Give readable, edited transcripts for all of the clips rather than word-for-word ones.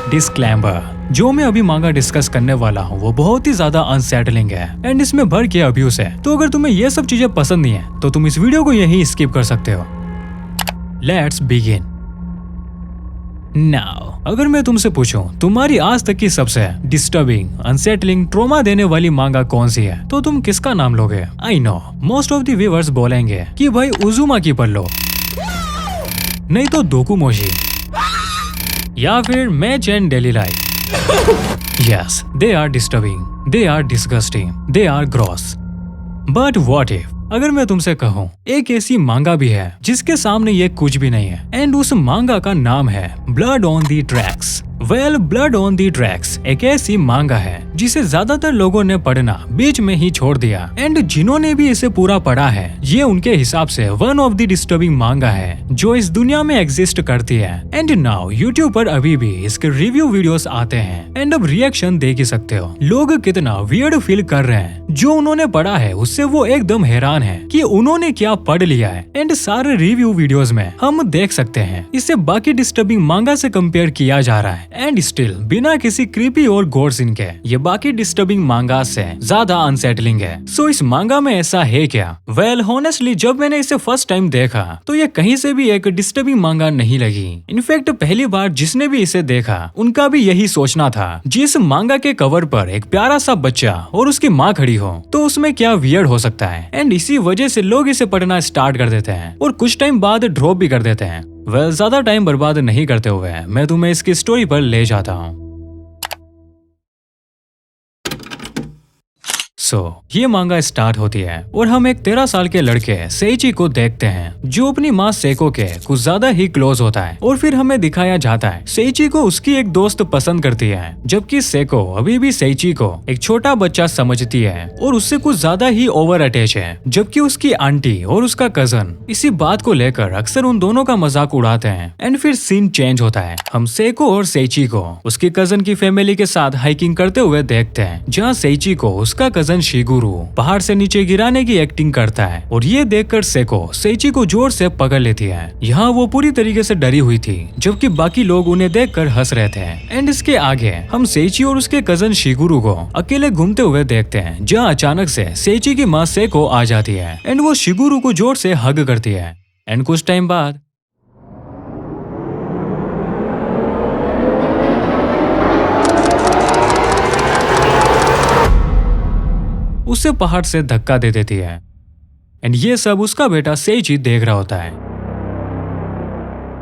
Disclaimer, जो मैं अभी मांगा डिस्कस करने वाला हूँ वो बहुत ही ज्यादा अनसेटलिंग है एंड इसमें भर के अब्यूज है। तो अगर तुम्हें ये सब चीजें पसंद नहीं है तो तुम इस वीडियो को यहीं स्किप कर सकते हो। Let's begin now. अगर मैं तुमसे पूछूं तुम्हारी आज तक की सबसे डिस्टर्बिंग, अनसेटलिंग, ट्रॉमा देने वाली मांगा कौन सी है, तो तुम किसका नाम लोगे? I know most of the viewers बोलेंगे कि भाई उजुमाकी पढ़ लो, नहीं तो डोकोमोशी, या फिर match and daily life. Yes, they are disturbing, they are disgusting, they are gross. But what if अगर मैं तुमसे कहूँ एक ऐसी मांगा भी है जिसके सामने ये कुछ भी नहीं है एंड उस मांगा का नाम है blood on the tracks. Well, blood on the tracks एक ऐसी मांगा है जिसे ज्यादातर लोगों ने पढ़ना बीच में ही छोड़ दिया एंड जिन्होंने भी इसे पूरा पढ़ा है ये उनके हिसाब से वन ऑफ द डिस्टर्बिंग मांगा है जो इस दुनिया में एग्जिस्ट करती है। एंड नाउ यूट्यूब पर अभी भी इसके रिव्यू वीडियोस आते हैं एंड अब रिएक्शन देख ही सकते हो लोग कितना वियर्ड फील कर रहे हैं। जो उन्होंने पढ़ा है उससे वो एकदम हैरान है कि उन्होंने क्या पढ़ लिया है एंड सारे रिव्यू वीडियोस में हम देख सकते हैं इसे बाकी डिस्टर्बिंग मांगा से कंपेयर किया जा रहा है एंड स्टिल बिना किसी क्रीपी और गोर सीन के ये बाकी डिस्टर्बिंग मांगा से ज्यादा अनसेटलिंग है। सो इस मांगा में ऐसा है क्या? वेल हॉनेस्टली जब मैंने इसे फर्स्ट टाइम देखा तो ये कहीं से भी एक डिस्टर्बिंग मांगा नहीं लगी। इनफैक्ट पहली बार जिसने भी इसे देखा उनका भी यही सोचना था, जिस मांगा के कवर पर एक प्यारा सा बच्चा और उसकी माँ खड़ी हो तो उसमें क्या वियर्ड हो सकता है। एंड इसी वजह से लोग इसे पढ़ना स्टार्ट कर देते हैं और कुछ टाइम बाद ड्रॉप भी कर देते हैं। वेल, ज्यादा टाइम बर्बाद नहीं करते हुए मैं तुम्हें इसकी स्टोरी पर ले जाता हूँ। ये मांगा स्टार्ट होती है और हम एक 13 साल के लड़के सेइची को देखते हैं जो अपनी माँ सेको के कुछ ज्यादा ही क्लोज होता है। और फिर हमें दिखाया जाता है सेइची को उसकी एक दोस्त पसंद करती है, जबकि सेको अभी भी सेइची को एक छोटा बच्चा समझती है और उससे कुछ ज्यादा ही ओवर अटैच है। जबकि उसकी आंटी और उसका कजन इसी बात को लेकर अक्सर उन दोनों का मजाक उड़ाते हैं। एंड फिर सीन चेंज होता है, हम सेको और सेइची को उसकी कजन की फैमिली के साथ हाइकिंग करते हुए देखते हैं, जहाँ सेइची को उसका कजन शिगुरु पहाड़ से नीचे गिराने की एक्टिंग करता है और ये देखकर सेको सेइची को जोर से पकड़ लेती है। यहाँ वो पूरी तरीके से डरी हुई थी, जबकि बाकी लोग उन्हें देखकर हंस रहे थे। एंड इसके आगे हम सेइची और उसके कजन शिगुरु को अकेले घूमते हुए देखते हैं, जहाँ अचानक से सेइची की माँ सेको आ जाती है एंड वो शिगुरु को जोर से हग करती है। एंड कुछ टाइम बाद उसे पहाड़ से धक्का दे देती है एंड ये सब उसका बेटा सेइची देख रहा होता है।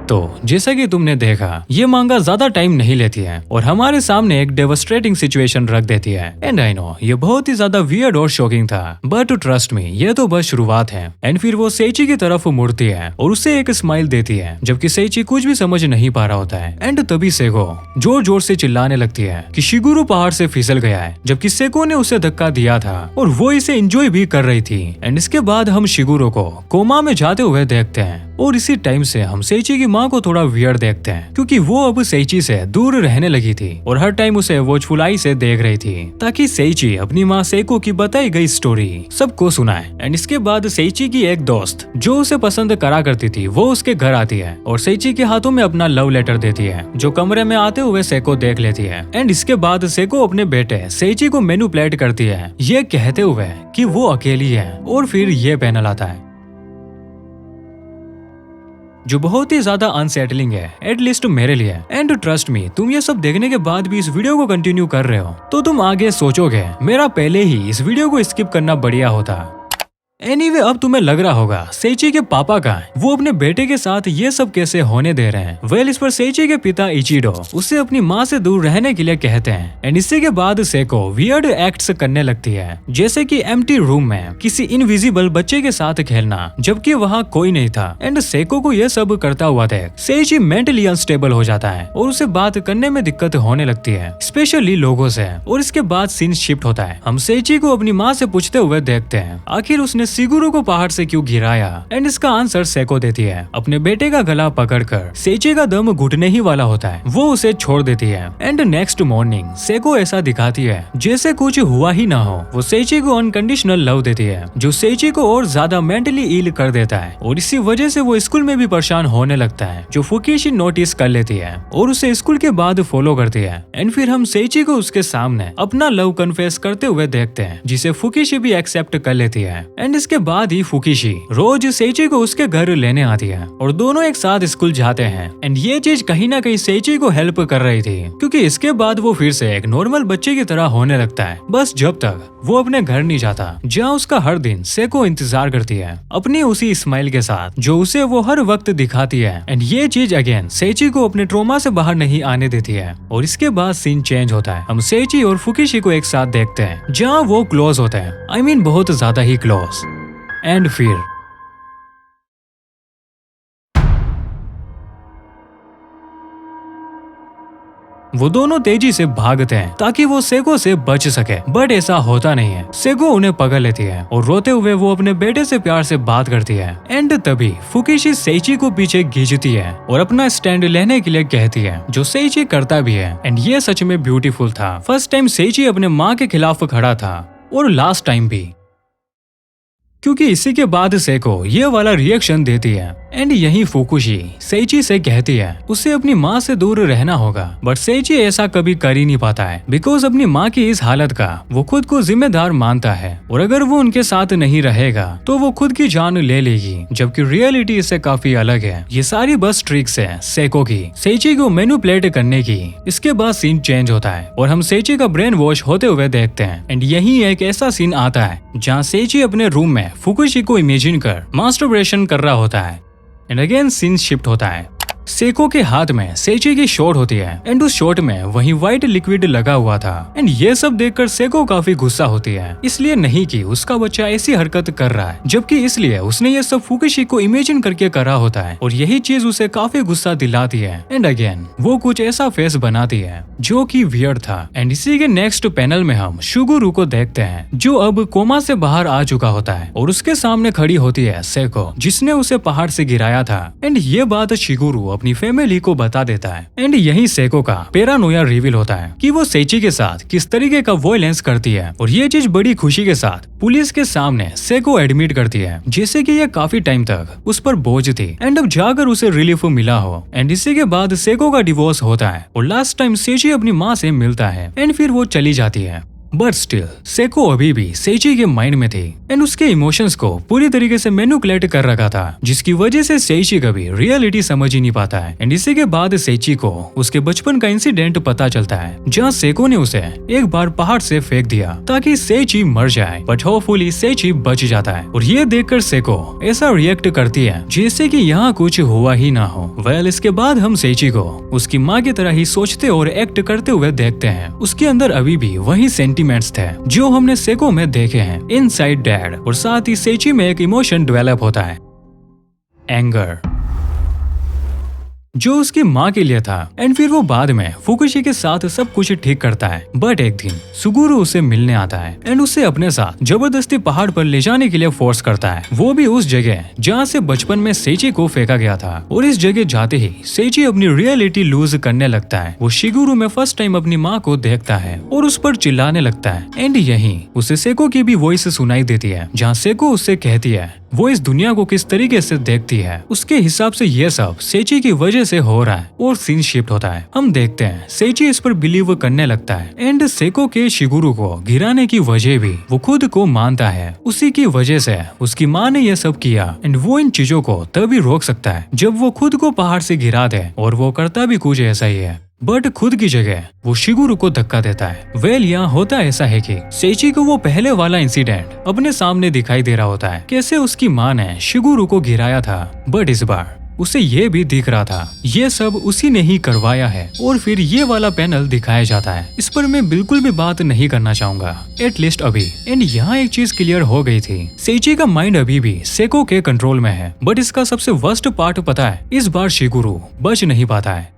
तो जैसा कि तुमने देखा ये मांगा ज्यादा टाइम नहीं लेती है और हमारे सामने एक डेवास्टेटिंग सिचुएशन रख देती है। एंड आई नो ये बहुत ही ज्यादा वियर्ड और शॉकिंग था, बट ट्रस्ट मी ये तो बस शुरुआत है। एंड फिर वो सेइची की तरफ मुड़ती है और उसे एक स्माइल देती है, जबकि सेइची कुछ भी समझ नहीं पा रहा होता है। एंड तभी सेको जोर जोर से चिल्लाने लगती है कि शिगुरु पहाड़ से फिसल गया है, जबकि सेको ने उसे धक्का दिया था और वो इसे एंजॉय भी कर रही थी। एंड इसके बाद हम शिगुरु को कोमा में जाते हुए देखते हैं और इसी टाइम से हम सेइची की माँ को थोड़ा वियर्ड देखते हैं, क्योंकि वो अब सेइची से दूर रहने लगी थी और हर टाइम उसे वॉचफुल आई से देख रही थी, ताकि सेइची अपनी माँ सेको की बताई गई स्टोरी सबको सुनाए। एंड इसके बाद सेइची की एक दोस्त जो उसे पसंद करा करती थी वो उसके घर आती है और सेइची के हाथों में अपना लव लेटर देती है, जो कमरे में आते हुए सेको देख लेती है। एंड इसके बाद सेको अपने बेटे सेइची को मैनिपुलेट करती है, ये कहते हुए कि वो अकेली है, और फिर ये पैनल आता है जो बहुत ही ज्यादा अनसेटलिंग है, एटलीस्ट मेरे लिए। एंड ट्रस्ट मी, तुम ये सब देखने के बाद भी इस वीडियो को कंटिन्यू कर रहे हो तो तुम आगे सोचोगे मेरा पहले ही इस वीडियो को स्किप करना बढ़िया होता। एनीवे, अब तुम्हें लग रहा होगा सेइची के पापा का है, वो अपने बेटे के साथ ये सब कैसे होने दे रहे हैं। वेल, इस पर सेइची के पिता इचिडो उसे अपनी माँ से दूर रहने के लिए कहते हैं। एंड इसी के बाद सेको वियर्ड एक्ट्स करने लगती है, जैसे कि एम्प्टी रूम में किसी इनविजिबल बच्चे के साथ खेलना, जबकि वहाँ कोई नहीं था। एंड सेको को यह सब करता हुआ देख सेइची मेंटली अनस्टेबल हो जाता है और उसे बात करने में दिक्कत होने लगती है, स्पेशली लोगों से। और इसके बाद सीन शिफ्ट होता है, हम सेइची को अपनी माँ से पूछते हुए देखते हैं। आखिर उसने शिगुरु को पहाड़ से क्यों गिराया, एंड इसका आंसर सेको देती है। अपने बेटे का गला पकड़कर सेची का दम घुटने ही वाला होता है, वो उसे छोड़ देती है। एंड नेक्स्ट मॉर्निंग सेको ऐसा दिखाती है जैसे कुछ हुआ ही ना हो। वो सेची को अनकंडीशनल लव देती है, जो सेची को और ज्यादा मेंटली इल कर देता है, और इसी वजह से वो स्कूल में भी परेशान होने लगता है, जो फुकीशी नोटिस कर लेती है और उसे स्कूल के बाद फॉलो करती है। एंड फिर हम सेची को उसके सामने अपना लव कन्फेस करते हुए देखते हैं, जिसे फुकीशी भी एक्सेप्ट कर लेती है। एंड इसके बाद ही फुकीशी रोज सेची को उसके घर लेने आती है और दोनों एक साथ स्कूल जाते हैं। एंड ये चीज कहीं ना कहीं सेची को हेल्प कर रही थी, क्योंकि इसके बाद वो फिर से एक नॉर्मल बच्चे की तरह होने लगता है, बस जब तक वो अपने घर नहीं जाता, जहाँ उसका हर दिन सेको इंतजार करती है अपनी उसी स्माइल के साथ जो उसे वो हर वक्त दिखाती है। एंड ये चीज अगेन सेची को अपने ट्रोमा से बाहर नहीं आने देती है। और इसके बाद सीन चेंज होता है, हम सेची और फुकीशी को एक साथ देखते हैं जहाँ वो क्लोज होते हैं, आई मीन बहुत ज्यादा ही क्लोज। एंड फिर वो दोनों तेजी से भागते हैं ताकि वो सेको से बच सके, बट ऐसा होता नहीं है। सेको उन्हें पकड़ लेती है और रोते हुए वो अपने बेटे से प्यार से बात करती है। एंड तभी फुकीशी सेची को पीछे खींचती है और अपना स्टैंड लेने के लिए कहती है, जो सेची करता भी है। एंड ये सच में ब्यूटीफुल था। फर्स्ट टाइम सेची अपने माँ के खिलाफ खड़ा था और लास्ट टाइम भी, क्योंकि इसी के बाद सेको ये वाला रिएक्शन देती है। एंड यही फुकुशी सेची से कहती है उसे अपनी माँ से दूर रहना होगा, बट सेची ऐसा कभी कर ही नहीं पाता है, बिकॉज अपनी माँ की इस हालत का वो खुद को जिम्मेदार मानता है, और अगर वो उनके साथ नहीं रहेगा तो वो खुद की जान ले लेगी, जबकि रियलिटी इससे काफी अलग है। ये सारी बस ट्रिक्स है सेको की, सेची को मैनिपुलेट करने की। इसके बाद सीन चेंज होता है और हम सेची का ब्रेन वॉश होते हुए देखते हैं। एंड यही एक ऐसा सीन आता है जहाँ सेची अपने रूम में फुकुशी को इमेजिन कर मास्टरबेशन कर रहा होता है। एंड अगेन सीन शिफ्ट होता है, सेको के हाथ में सेची की शॉट होती है एंड उस शॉट में वही व्हाइट लिक्विड लगा हुआ था। एंड ये सब देखकर सेको काफी गुस्सा होती है, इसलिए नहीं कि उसका बच्चा ऐसी हरकत कर रहा है, जबकि इसलिए उसने ये सब फुकुशी को इमेजिन करके करा होता है, और यही चीज उसे काफी गुस्सा दिलाती है। एंड अगेन वो कुछ ऐसा फेस बनाती है जो कि वियर्ड था। एंड इसी के नेक्स्ट पैनल में हम शिगुरु को देखते हैं, जो अब कोमा से बाहर आ चुका होता है, और उसके सामने खड़ी होती है सेको, जिसने उसे पहाड़ से गिराया था। एंड ये बात शिगुरु अपनी फैमिली को बता देता है। एंड यही सेको का पेरानोया रिवील होता है कि वो सेची के साथ किस तरीके का वॉयलेंस करती है, और ये चीज बड़ी खुशी के साथ पुलिस के सामने सेको एडमिट करती है, जैसे कि ये काफी टाइम तक उस पर बोझ थी एंड अब जाकर उसे रिलीफ मिला हो। एंड इसी के बाद सेको का डिवोर्स होता है और लास्ट टाइम सेची अपनी माँ से मिलता है एंड फिर वो चली जाती है। बट स्टिल सेको अभी भी सेची के माइंड में थी एंड उसके इमोशंस को पूरी तरीके से मैनिपुलेट कर रखा था, जिसकी वजह से सेची कभी रियलिटी समझ ही नहीं पाता है। एंड इसी के बाद सेची को उसके बचपन का इंसिडेंट पता चलता है, जहाँ सेको ने उसे एक बार पहाड़ से फेंक दिया ताकि सेची मर जाए, बट होपफुली सेची बच जाता है। और ये देखकर सेको ऐसा रिएक्ट करती है जैसे कि यहाँ कुछ हुआ ही ना हो। वेल इसके बाद हम सेची को उसकी माँ की तरह ही सोचते और एक्ट करते हुए देखते हैं। उसके अंदर अभी भी वही थे जो हमने सेको में देखे हैं, इनसाइड डैड, और साथ ही सेची में एक इमोशन डेवलप होता है, एंगर, जो उसकी माँ के लिए था। एंड फिर वो बाद में फुकुशी के साथ सब कुछ ठीक करता है। बट एक दिन शिगुरु उसे मिलने आता है एंड उसे अपने साथ जबरदस्ती पहाड़ पर ले जाने के लिए फोर्स करता है, वो भी उस जगह जहाँ से बचपन में सेची को फेंका गया था। और इस जगह जाते ही सेची अपनी रियलिटी लूज करने लगता है। वो शिगुरु में फर्स्ट टाइम अपनी माँ को देखता है और उस पर चिल्लाने लगता है। एंड यही उसे सेको की भी वॉइस सुनाई देती है, जहाँ सेको उससे कहती है वो इस दुनिया को किस तरीके से देखती है। उसके हिसाब से ये सब सेची की वजह से हो रहा है और सीन शिफ्ट होता है। हम देखते हैं सेची इस पर बिलीव करने लगता है एंड सेको के शिगुरु को गिराने की वजह भी वो खुद को मानता है। उसी की वजह से उसकी माँ ने ये सब किया एंड वो इन चीजों को तभी रोक सकता है जब वो खुद को पहाड़ से गिरा दे, और वो करता भी कुछ ऐसा ही है, बट खुद की जगह वो शिगुरु को धक्का देता है। वेल यहाँ होता ऐसा है कि सेची को वो पहले वाला इंसिडेंट अपने सामने दिखाई दे रहा होता है, कैसे उसकी माँ ने शिगुरु को गिराया था, बट इस बार उसे ये भी दिख रहा था ये सब उसी ने ही करवाया है। और फिर ये वाला पैनल दिखाया जाता है। इस पर मैं बिल्कुल भी बात नहीं करना चाहूंगा, एटलीस्ट अभी। एंड यहाँ एक चीज क्लियर हो गई थी, सेची का माइंड अभी भी सेको के कंट्रोल में है, बट इसका सबसे वर्स्ट पार्ट पता है, इस बार शिगुरु बच नहीं पाता है।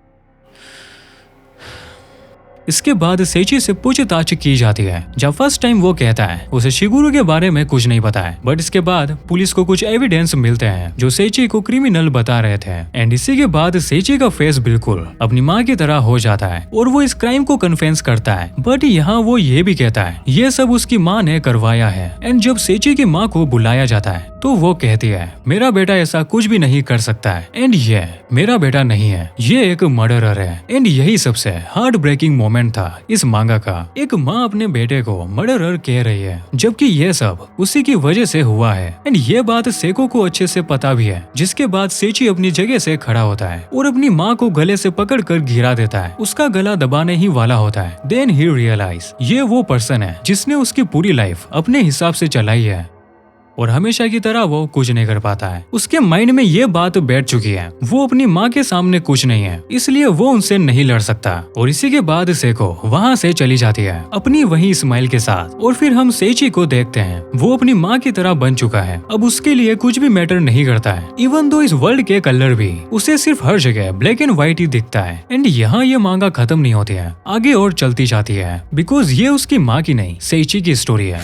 इसके बाद सेची से पूछताछ की जाती है। जब फर्स्ट टाइम वो कहता है उसे शिगुरु के बारे में कुछ नहीं पता है, बट इसके बाद पुलिस को कुछ एविडेंस मिलते हैं जो सेची को क्रिमिनल बता रहे थे। एंड इसी के बाद सेची का फेस बिल्कुल अपनी माँ की तरह हो जाता है और वो इस क्राइम को कन्फेस करता है। बट यहाँ वो ये भी कहता है ये सब उसकी माँ ने करवाया है। एंड जब सेची की माँ को बुलाया जाता है तो वो कहती है मेरा बेटा ऐसा कुछ भी नहीं कर सकता है एंड ये मेरा बेटा नहीं है, ये एक मर्डरर है। एंड यही सबसे हार्ट ब्रेकिंग मोमेंट था इस मांगा का। एक माँ अपने बेटे को मर्डरर कह रही है जबकि ये सब उसी की वजह से हुआ है। एंड ये बात सेको को अच्छे से पता भी है, जिसके बाद सेची अपनी जगह से खड़ा होता है और अपनी माँ को गले से पकड़कर गिरा देता है। उसका गला दबाने ही वाला होता है। देन ही रियलाइज ये वो पर्सन है जिसने उसकी पूरी लाइफ अपने हिसाब से चलाई है और हमेशा की तरह वो कुछ नहीं कर पाता है। उसके माइंड में ये बात बैठ चुकी है, वो अपनी माँ के सामने कुछ नहीं है, इसलिए वो उनसे नहीं लड़ सकता। और इसी के बाद सेको वहाँ से चली जाती है अपनी वही स्माइल के साथ। और फिर हम सेची को देखते हैं, वो अपनी माँ की तरह बन चुका है। अब उसके लिए कुछ भी मैटर नहीं करता है, इवन दो इस वर्ल्ड के कलर भी उसे सिर्फ हर जगह ब्लैक एंड व्हाइट ही दिखता है। एंड यहाँ ये मांगा खत्म नहीं होती है, आगे और चलती जाती है, बिकॉज ये उसकी माँ की नहीं सेची की स्टोरी है।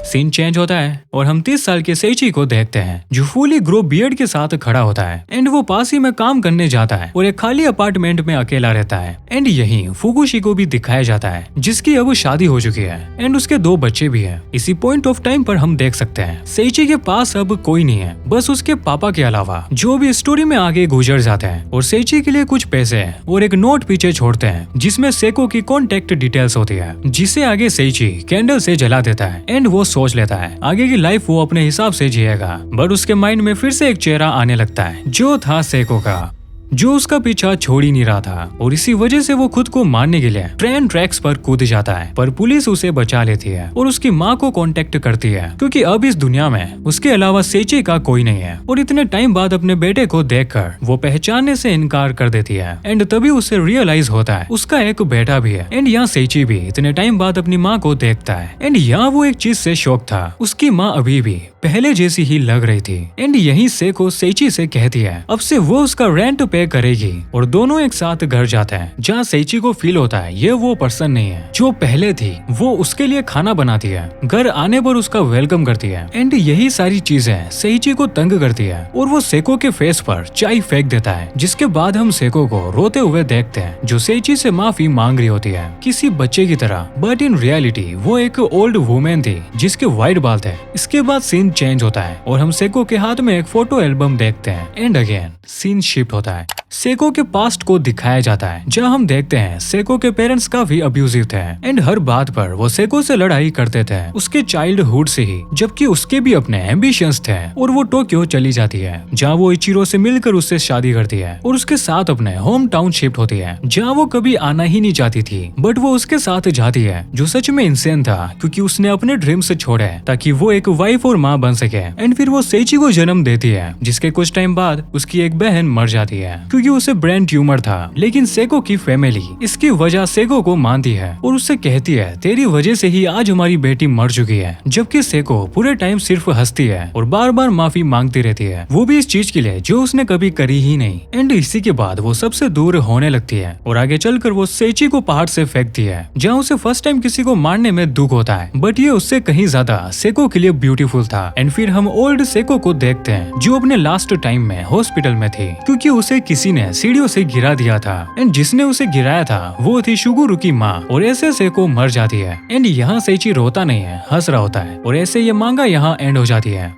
सीन चेंज होता है और हम 30 साल के सेची को देखते हैं जो फुली ग्रो बियर्ड के साथ खड़ा होता है। एंड वो पास ही में काम करने जाता है और एक खाली अपार्टमेंट में अकेला रहता है। एंड यही फुकुशी को भी दिखाया जाता है जिसकी अब शादी हो चुकी है एंड उसके 2 बच्चे भी हैं। इसी पॉइंट ऑफ टाइम पर हम देख सकते हैं सेची के पास अब कोई नहीं है, बस उसके पापा के अलावा, जो भी स्टोरी में आगे गुजर जाते हैं और सेची के लिए कुछ पैसे और एक नोट पीछे छोड़ते हैं जिसमें सेको की कॉन्टेक्ट डिटेल्स होती है, जिसे आगे सेची कैंडल से जला देता है। एंड वो सोच लेता है आगे की लाइफ वो अपने हिसाब से जिएगा। बट उसके माइंड में फिर से एक चेहरा आने लगता है जो था सेको का, जो उसका पीछा छोड़ ही नहीं रहा था। और इसी वजह से वो खुद को मारने के लिए ट्रेन ट्रैक्स पर कूद जाता है, पर पुलिस उसे बचा लेती है और उसकी माँ को कांटेक्ट करती है क्योंकि अब इस दुनिया में उसके अलावा सेची का कोई नहीं है। और इतने टाइम बाद अपने बेटे को देखकर वो पहचानने से इनकार कर देती है। एंड तभी उसे रियलाइज होता है उसका एक बेटा भी है। एंड यहाँ सेची भी इतने टाइम बाद अपनी माँ को देखता है। एंड यहाँ वो एक चीज से शॉक था, उसकी माँ अभी भी पहले जैसी ही लग रही थी। एंड यही सेको सेची से कहती है अब से वो उसका रेंट पे करेगी और दोनों एक साथ घर जाते हैं, जहाँ सेची को फील होता है ये वो पर्सन नहीं है जो पहले थी। वो उसके लिए खाना बनाती है, घर आने पर उसका वेलकम करती है। एंड यही सारी चीजें सेची को तंग करती है और वो सेको के फेस पर चाय फेंक देता है, जिसके बाद हम सेको को रोते हुए देखते हैं जो सेची से माफी मांग रही होती है किसी बच्चे की तरह। बट इन रियलिटी वो एक ओल्ड वुमेन थी जिसके व्हाइट बाल थे। इसके बाद सीन चेंज होता है और हम सेको के हाथ में एक फोटो एल्बम देखते हैं। एंड अगेन सीन शिफ्ट होता है, सेको के पास्ट को दिखाया जाता है जहाँ हम देखते हैं सेको के पेरेंट्स काफी अब्यूजिव थे एंड हर बात पर वो सेको से लड़ाई करते थे उसके चाइल्डहुड से ही, जबकि उसके भी अपने एम्बिशंस थे। और वो टोक्यो चली जाती है जहाँ वो इचिरो से मिलकर उससे शादी करती है और उसके साथ अपने होम टाउन शिफ्ट होती है जहाँ वो कभी आना ही नहीं चाहती थी। बट वो उसके साथ जाती है जो सच में इंसेन था क्योंकि उसने अपने ड्रीम्स छोड़े ताकि वो एक वाइफ और माँ बन सके। एंड फिर वो सेची को जन्म देती है जिसके कुछ टाइम बाद उसकी एक बहन मर जाती है क्योंकि उसे ब्रेन ट्यूमर था। लेकिन सेको की फैमिली इसकी वजह सेको को मानती है और उससे कहती है तेरी वजह से ही आज हमारी बेटी मर चुकी है, जबकि सेको पूरे टाइम सिर्फ हंसती है और बार बार माफी मांगती रहती है, वो भी इस चीज के लिए जो उसने कभी करी ही नहीं। एंड इसी के बाद वो सबसे दूर होने लगती है और आगे चलकर वो सेची को पहाड़ से फेंकती है जहाँ उसे फर्स्ट टाइम किसी को मारने में दुख होता है, बट ये उससे कहीं ज्यादा सेको के लिए ब्यूटीफुल था। एंड फिर हम ओल्ड सेको को देखते हैं जो अपने लास्ट टाइम में हॉस्पिटल में थी क्योंकि उसे किसी ने सीढ़ियों से गिरा दिया था। एंड जिसने उसे गिराया था वो थी शुगुरु की माँ और ऐसे सेको मर जाती है। एंड यहाँ सेची रोता नहीं है, हंस रहा होता है और ऐसे ये मांगा यहाँ एंड हो जाती है।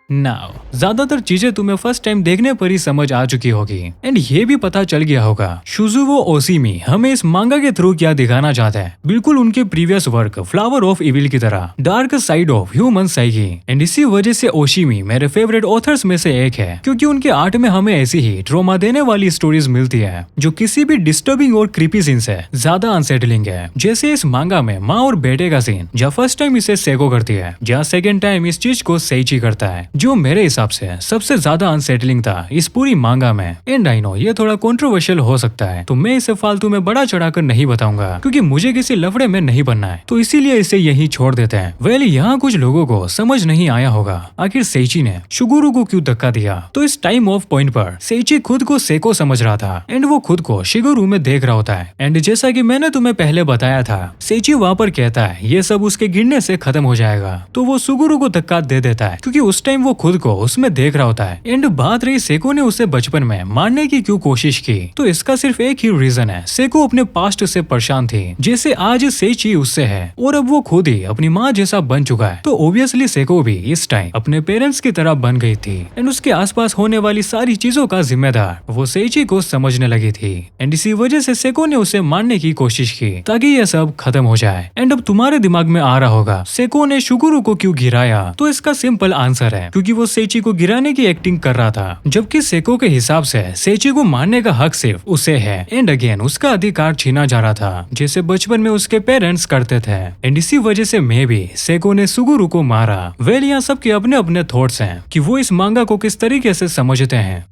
नाउ ज्यादातर चीजें तुम्हें फर्स्ट टाइम देखने पर ही समझ आ चुकी होगी एंड ये भी पता चल गया होगा शुजुओ ओशिमी हमें इस मांगा के थ्रू क्या दिखाना चाहता है। बिल्कुल उनके previous work flower of evil की तरह dark side of human psyche. And इसी वजह से ओशिमी मेरे फेवरेट ऑथर्स में से एक है क्योंकि उनके आर्ट में हमें ऐसी ही ट्रॉमा देने वाली स्टोरीज मिलती है जो किसी भी डिस्टर्बिंग और क्रीपी सीन से ज्यादा अनसेटलिंग है। जैसे इस मांगा में माँ और बेटे का सीन जहाँ फर्स्ट टाइम इसे सेको करती है, जहाँ सेकेंड टाइम इस चीज को सेइची करता है, जो मेरे हिसाब से सबसे ज्यादा अनसेटलिंग था इस पूरी मांगा में। एंड आई नो ये थोड़ा कंट्रोवर्शियल हो सकता है, तो मैं इसे फालतू में बड़ा चढ़ाकर नहीं बताऊंगा क्योंकि मुझे किसी लफड़े में नहीं बनना है, तो इसीलिए इसे यही छोड़ देते हैं। वेल यहाँ कुछ लोगों को समझ नहीं आया होगा आखिर सेइची ने शुगुरु को क्यों धक्का दिया। तो इस टाइम ऑफ पॉइंट पर सेइची खुद को सेको समझ रहा था एंड वो खुद को शिगुरु में देख रहा होता है। एंड जैसा कि मैंने तुम्हें पहले बताया था, सेइची वहाँ पर कहता है ये सब उसके गिरने से खत्म हो जाएगा, तो वो शुगुरु को धक्का दे देता है क्योंकि उस टाइम वो खुद को उसमें देख रहा होता है। एंड बात रही सेको ने उसे बचपन में मारने की क्यों कोशिश की, तो इसका सिर्फ एक ही रीजन है, सेको अपने पास्ट से परेशान थी जैसे आज सेइची उससे है और अब वो खुद ही अपनी माँ जैसा बन चुका है। तो ऑब्वियसली सेको भी इस टाइम अपने पेरेंट्स की तरह बन गई थी एंड उसके आसपास होने वाली सारी चीजों का जिम्मेदार वो सेइची को समझने लगी थी। एंड इसी वजह से सेको ने उसे मारने की कोशिश की ताकि ये सब खत्म हो जाए। एंड अब तुम्हारे दिमाग में आ रहा होगा सेको ने शुगुरु को क्यों गिराया, तो इसका सिंपल आंसर है क्योंकि वो सेइची को गिराने की एक्टिंग कर रहा था, जबकि सेको के हिसाब से सेइची को मारने का हक सिर्फ उसे है। एंड अगेन उसका अधिकार छीना जा रहा था जैसे बचपन में उसके पेरेंट्स करते थे। एंड इसी वजह से मे भी सेको ने शुगुरु को मारा। वेल यहाँ सबके अपने अपने थॉट्स हैं कि वो इस मांगा को किस तरीके से समझते हैं।